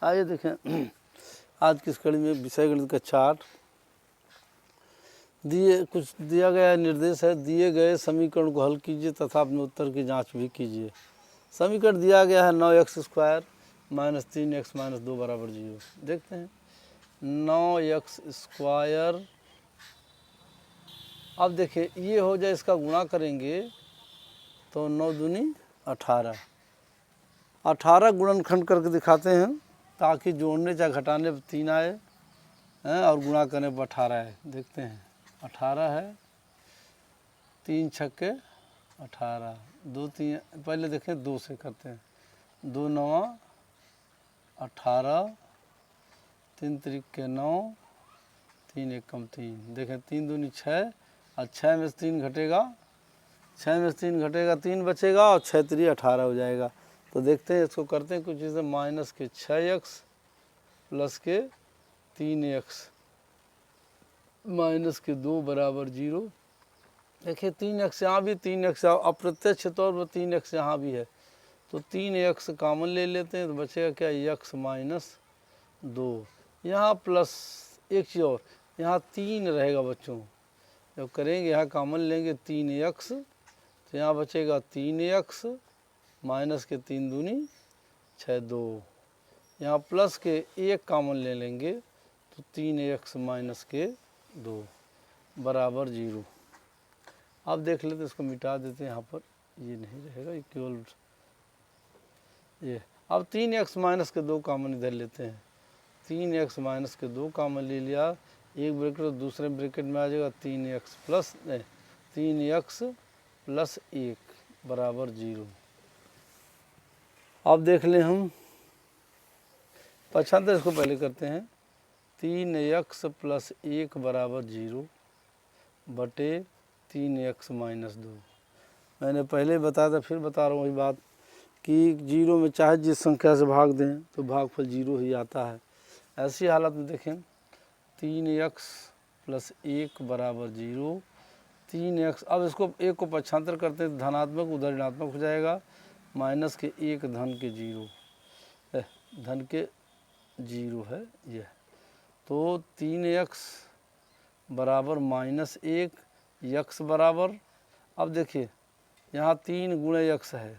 आइए देखें आज की इस कड़ी में विषय गणित का चार्ट कुछ दिया गया निर्देश है। दिए गए समीकरण को हल कीजिए तथा अपने उत्तर की जांच भी कीजिए। समीकरण दिया गया है 9x² - 3x - 2 = 0। देखते हैं 9x²। अब देखिए ये हो जाए, इसका गुणा करेंगे तो 9 दूनी 18। 18 गुणनखंड करके दिखाते हैं ताकि जोड़ने चाहे घटाने पर 3 आए हैं और गुणा करने पर 18 है। देखते हैं 18 है, 3 छक्के 18, 2 3, पहले देखें 2 से करते हैं। 2 9 18, 3 त्रिक 9, 3 एकम 3। देखें 3 दूनी 6 और 6 में से 3 घटेगा, 6 में से 3 घटेगा, 3 बचेगा और 6 3 18 हो जाएगा। तो देखते हैं इसको करते हैं कुछ जैसे माइनस के 6x प्लस के 3x माइनस के 2 = 0। देखिए 3x यहाँ भी, 3x अप्रत्यक्ष तौर पर 3x यहाँ भी है तो 3x कॉमन ले लेते हैं तो बचेगा क्या, x - 2। यहाँ प्लस एक चीज़ और, यहाँ 3 रहेगा बच्चों। जब करेंगे यहाँ कॉमन लेंगे 3x तो यहाँ बचेगा 3x माइनस के 3 दूनी 6 2। यहाँ प्लस के 1 कॉमन ले लेंगे तो 3x माइनस के 2 = 0। अब देख लेते इसको मिटा देते हैं। यहाँ पर ये नहीं रहेगा, ये केवल ये। अब 3x माइनस के 2 कॉमन इधर लेते हैं। 3x माइनस के 2 कॉमन ले लिया, एक ब्रैकेट तो दूसरे ब्रैकेट में आ जाएगा 3x प्लस 1 = 0। अब देख लें हम पक्षांतर, इसको पहले करते हैं। 3x + 1 = 0 बटे 3x - 2। मैंने पहले बताया था, फिर बता रहा हूँ वही बात कि 0 में चाहे जिस संख्या से भाग दें तो भागफल 0 ही आता है। ऐसी हालत में देखें 3x + 1 = 0। 3x, अब इसको 1 को पक्षांतर करते हैं, धनात्मक उधर ऋणात्मक हो जाएगा, माइनस के 1 धन के 0 धन के 0 है यह। तो 3x बराबर -1 x बराबर, अब देखिए यहाँ 3 × x है,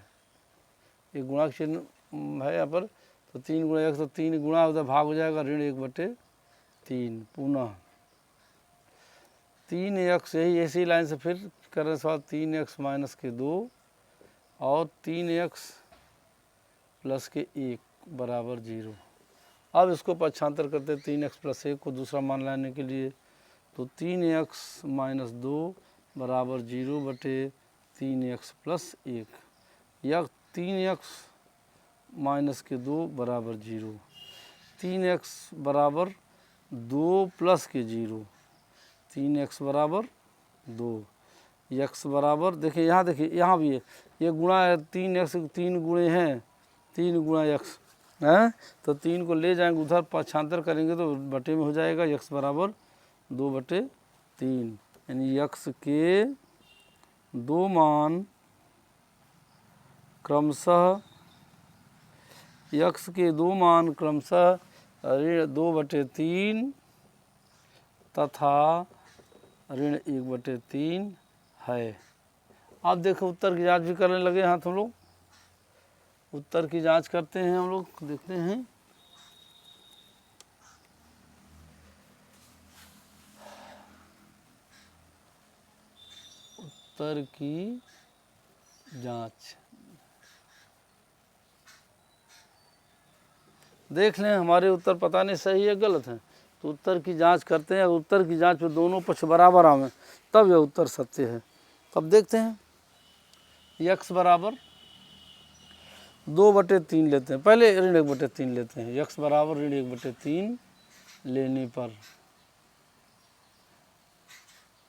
ये गुणा चिन्ह है यहाँ पर, तो 3 × x, तो 3 गुणा उधर भाग हो जाएगा ऋण 1/3। पुनः 3x, यही ऐसी लाइन से फिर करने के बाद 3x माइनस के 2 और 3x प्लस के 1 = 0। अब इसको पक्षांतर करते हैं 3x + 1 को दूसरा मान लाने के लिए, तो 3x - 2 = 0 बटे 3x + 1 या 3x माइनस के 2 = 0। 3x बराबर 2 प्लस के 0, 3x = 2। x बराबर, देखिए यहाँ भी है, ये गुणा है 3x, 3 गुणे हैं, 3 × x है, तो 3 को ले जाएंगे उधर, पक्षांतर करेंगे तो बटे में हो जाएगा, x बराबर 2/3। यानी x के 2 मान क्रमशः ऋण 2/3 तथा ऋण 1/3 है। अब देखो उत्तर की जांच भी करने लगे हैं हम लोग। उत्तर की जांच करते हैं हम लोग, देखते हैं। उत्तर की जांच देख लें, हमारे उत्तर पता नहीं सही है गलत है, तो उत्तर की जांच करते हैं। उत्तर की जांच में दोनों पक्ष बराबर आवे तब यह उत्तर सत्य है। तब देखते हैं x बराबर 2/3 लेते हैं, पहले ऋण 1/3 लेते हैं। x बराबर ऋण 1/3 लेने पर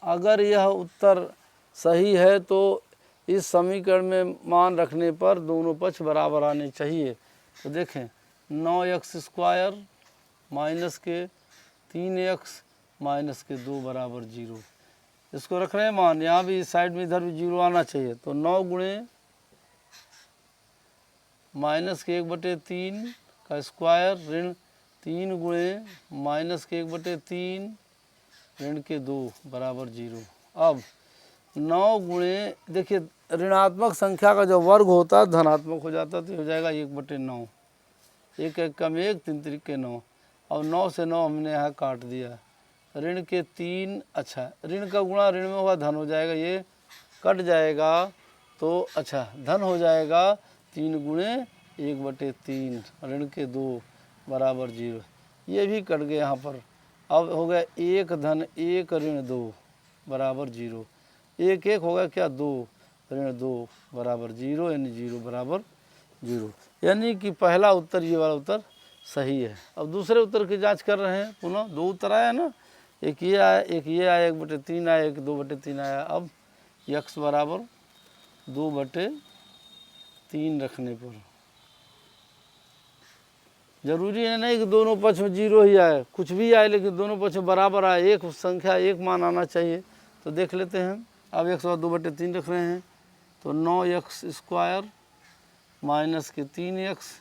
अगर यह उत्तर सही है तो इस समीकरण में मान रखने पर दोनों पक्ष बराबर आने चाहिए। तो देखें 9x² माइनस के 3x माइनस के 2 = 0, इसको रख रहे हैं मान। यहाँ भी इस साइड में इधर भी 0 आना चाहिए। तो 9 गुणे -1/3 का स्क्वायर ऋण 3 गुणे माइनस के 1/3 ऋण के 2 बराबर 0। अब 9 गुणे, देखिए ऋणात्मक संख्या का जो वर्ग होता है धनात्मक हो जाता है, तो हो जाएगा 1/9, 1 1 कम 1, 3 3 के 9। अब 9 से 9 हमने यहाँ काट दिया, ऋण के 3, अच्छा ऋण का गुणा ऋण में होगा धन हो जाएगा, ये कट जाएगा तो अच्छा धन हो जाएगा 3 गुणे 1/3 ऋण के 2 बराबर 0, ये भी कट गया यहाँ पर। अब हो गया 1 धन 1 ऋण 2 बराबर 0, 1 1 होगा क्या 2 ऋण 2 बराबर 0, यानी 0 बराबर 0, यानी कि पहला उत्तर ये वाला उत्तर सही है। अब दूसरे उत्तर की जांच कर रहे हैं, पुनः 2 उत्तर आया ना, एक ये आया, एक ये आया, 1/3 आया, एक 2/3 आया। अब x बराबर 2/3 रखने पर जरूरी है नहीं कि दोनों पक्ष में 0 ही आए, कुछ भी आए लेकिन दोनों पक्ष में बराबर आए, एक संख्या एक मान आना चाहिए। तो देख लेते हैं, अब x और 2/3 रख रहे हैं, तो 9x स्क्वायर माइनस के 3x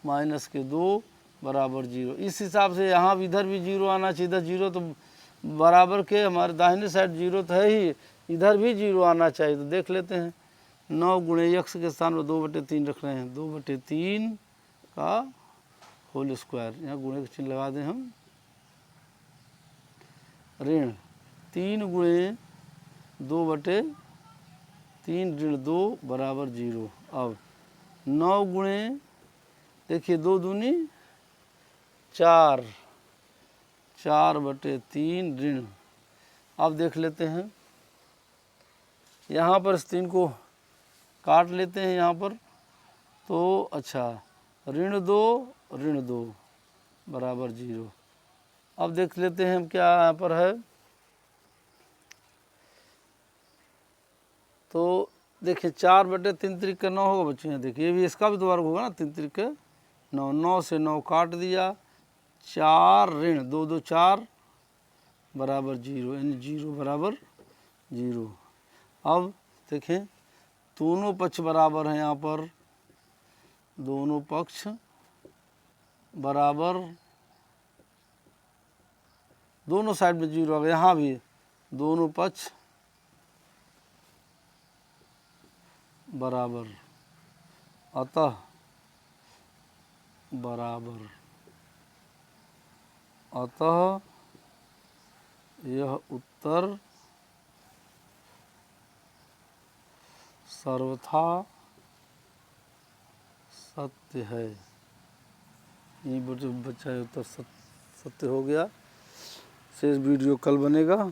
माइनस के 2 बराबर 0। इस हिसाब से यहाँ भी इधर भी 0 आना चाहिए, इधर 0 तो बराबर के हमारे दाहिने साइड 0 तो है ही, इधर भी 0 आना चाहिए। तो देख लेते हैं, 9 गुणे x के स्थान पर 2/3 रख रहे हैं, 2/3 का होल स्क्वायर, यहाँ गुणे का चिन्ह लगा दें हम, ऋण 3 गुणे 2/3 ऋण 2 बराबर 0। अब 9 गुणे, देखिए 2 दूनी 4, 4/3 ऋण। अब देख लेते हैं, यहाँ पर इस 3 को काट लेते हैं यहाँ पर, तो अच्छा ऋण 2 बराबर 0। अब देख लेते हैं हम क्या यहाँ पर है, तो देखिए 4/3 3 के 9 होगा बच्चों, यहाँ देखिए ये भी इसका भी तो वर्ग होगा ना, 3 3 के 9, 9 से 9 काट दिया, 4 ऋण 2 2 4 बराबर 0, यानी 0 बराबर 0। अब देखें दोनों पक्ष बराबर हैं, यहाँ पर दोनों पक्ष बराबर, दोनों साइड में 0 आ गया, यहाँ भी दोनों पक्ष बराबर, अतः बराबर, अतः यह उत्तर सर्वथा सत्य है। ये बच्चा उत्तर सत्य हो गया। शेष वीडियो कल बनेगा।